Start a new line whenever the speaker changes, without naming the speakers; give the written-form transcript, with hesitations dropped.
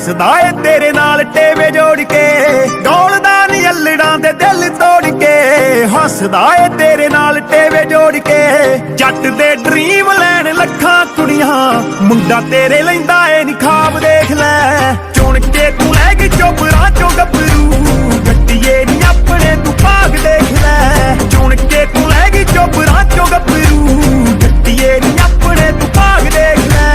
ਹੱਸਦਾ ਏ ਤੇਰੇ ਨਾਲ ਟੇਵੇ ਜੋੜ ਕੇ, ਡੋਲਦਾ ਨੀ ਅਲੜਾਂ ਦੇ ਦਿਲ ਤੋੜ ਕੇ। ਹੱਸਦਾ ਏ ਤੇਰੇ ਨਾਲ ਟੇਵੇ ਜੋੜ ਕੇ, ਜੱਟ ਦੇ ਡ੍ਰੀਮ ਲੈਣ ਲੱਖਾਂ ਕੁੜੀਆਂ, ਮੁੰਡਾ ਤੇਰੇ ਲੈਂਦਾ ਏ ਨੀ ਖਾਬ ਦੇਖ ਲੈ। ਚੁਣ ਕੇ ਤੂੰ ਲੈ ਗਈ ਚੋਬਰਾਂ ਚੋਂ ਗੱਭਰੂ